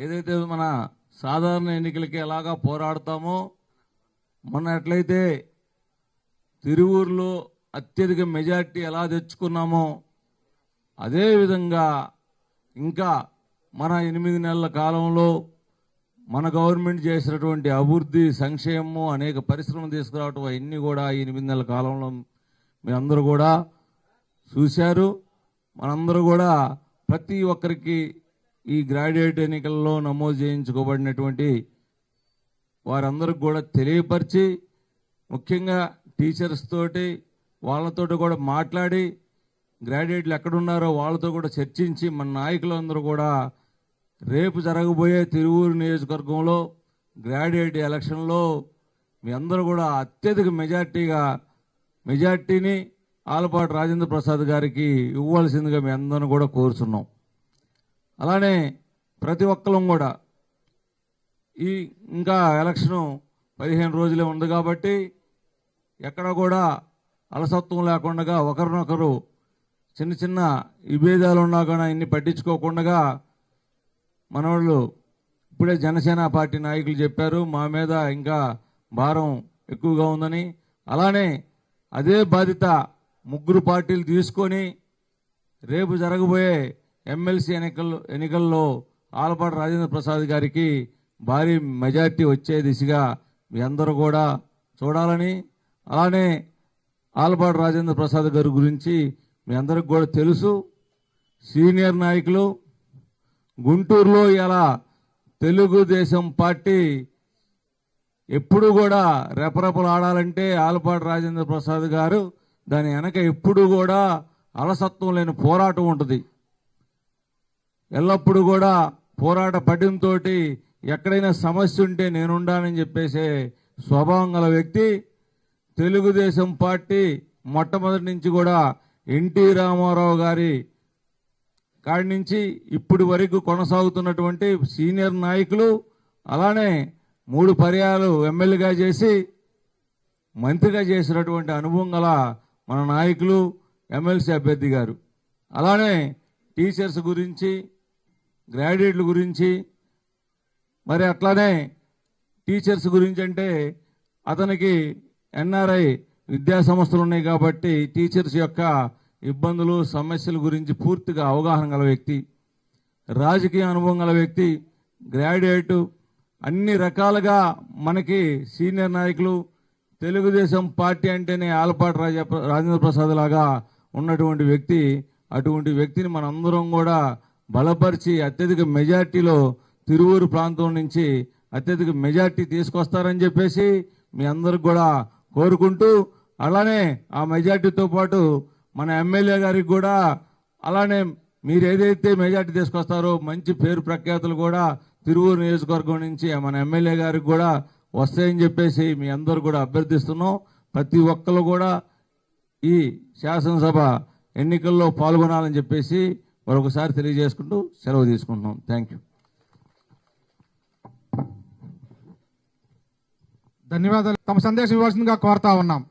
ఏదైతే మన సాధారణ ఎన్నికలకి ఎలాగా పోరాడతామో, మొన్న ఎట్లయితే తిరువూరులో అత్యధిక మెజార్టీ ఎలా తెచ్చుకున్నామో అదేవిధంగా ఇంకా మన 8 నెలల కాలంలో మన గవర్నమెంట్ చేసినటువంటి అభివృద్ధి, సంక్షేమము, అనేక పరిశ్రమలు తీసుకురావటం అవన్నీ కూడా ఈ 8 నెలల కాలంలో మీరందరూ కూడా చూశారు. మనందరూ కూడా ప్రతి ఒక్కరికి ఈ గ్రాడ్యుయేట్ ఎన్నికల్లో నమోదు చేయించుకోబడినటువంటి వారందరికి కూడా తెలియపరిచి, ముఖ్యంగా టీచర్స్ తోటి వాళ్ళతోటి కూడా మాట్లాడి, గ్రాడ్యుయేట్లు ఎక్కడున్నారో వాళ్ళతో కూడా చర్చించి, మన నాయకులందరూ కూడా రేపు జరగబోయే తిరువూరు నియోజకవర్గంలో గ్రాడ్యుయేట్ ఎలక్షన్లో మీ అందరూ కూడా అత్యధిక మెజార్టీని ఆలపాటి రాజేంద్ర ప్రసాద్ గారికి ఇవ్వాల్సిందిగా మీ అందరిని కూడా కోరుతున్నాం. అలానే ప్రతి ఒక్కరం కూడా ఇంకా ఎలక్షను 15 రోజులే ఉంది కాబట్టి ఎక్కడ కూడా అలసత్వం లేకుండా ఒకరినొకరు చిన్న చిన్న విభేదాలు ఉన్నా కూడా ఇన్ని పట్టించుకోకుండా మనోళ్ళు ఇప్పుడే జనసేన పార్టీ నాయకులు చెప్పారు మా మీద ఇంకా భారం ఎక్కువగా ఉందని. అలానే అదే బాధ్యత 3 పార్టీలు తీసుకొని రేపు జరగబోయే ఎమ్మెల్సీ ఎన్నికల్లో ఆలపాటి రాజేంద్ర ప్రసాద్ గారికి భారీ మెజార్టీ వచ్చే దిశగా మీ అందరూ కూడా చూడాలని, అలానే ఆలపాటి రాజేంద్ర ప్రసాద్ గారి గురించి మీ అందరికి కూడా తెలుసు. సీనియర్ నాయకులు గుంటూరులో ఇలా తెలుగుదేశం పార్టీ ఎప్పుడు కూడా రెపరెపలు ఆడాలంటే ఆలపాటి రాజేంద్ర ప్రసాద్ గారు దాని వెనక ఎప్పుడు కూడా అలసత్వం లేని పోరాటం ఉంటుంది. ఎల్లప్పుడూ కూడా పోరాట పటిమతో ఎక్కడైనా సమస్య ఉంటే నేనుండానని చెప్పేసే స్వభావం గల వ్యక్తి. తెలుగుదేశం పార్టీ మొట్టమొదటి నుంచి కూడా ఎన్టీ రామారావు గారి కాడి నుంచి ఇప్పటి వరకు కొనసాగుతున్నటువంటి సీనియర్ నాయకులు, అలానే 3 పర్యాలు ఎమ్మెల్యేగా చేసి మంత్రిగా చేసినటువంటి అనుభవం గల మన నాయకులు ఎమ్మెల్సీ అభ్యర్థి గారు. అలానే టీచర్స్ గురించి, గ్రాడ్యుయేట్ల గురించి, మరి అట్లానే టీచర్స్ గురించి అంటే అతనికి ఎన్ఆర్ఐ విద్యా సంస్థలు ఉన్నాయి కాబట్టి టీచర్స్ యొక్క ఇబ్బందులు, సమస్యల గురించి పూర్తిగా అవగాహన గల వ్యక్తి, రాజకీయ అనుభవం గల వ్యక్తి, గ్రాడ్యుయేట్, అన్ని రకాలుగా మనకి సీనియర్ నాయకులు. తెలుగుదేశం పార్టీ అంటేనే ఆలపాటి రాజేంద్ర ప్రసాద్ లాగా ఉన్నటువంటి వ్యక్తి. అటువంటి వ్యక్తిని మనందరం కూడా బలపరిచి అత్యధిక మెజార్టీలో తిరువూరు ప్రాంతం నుంచి అత్యధిక మెజార్టీ తీసుకొస్తారని చెప్పేసి మీ అందరికి కూడా కోరుకుంటూ, అలానే ఆ మెజార్టీతో పాటు మన ఎమ్మెల్యే గారికి కూడా అలానే మీరు ఏదైతే మెజార్టీ తీసుకొస్తారో మంచి పేరు ప్రఖ్యాతులు కూడా తిరువూరు నియోజకవర్గం నుంచి మన ఎమ్మెల్యే గారికి కూడా వస్తాయని చెప్పేసి మీ అందరూ కూడా అభ్యర్థిస్తున్నాం. ప్రతి ఒక్కరు కూడా ఈ శాసనసభ ఎన్నికల్లో పాల్గొనాలని చెప్పేసి మరొకసారి తెలియజేసుకుంటూ సెలవు తీసుకుంటున్నాం. Thank you. ధన్యవాదాలు. తమ సందేశం ఇవ్వాల్సిందిగా కోరుతా ఉన్నాం.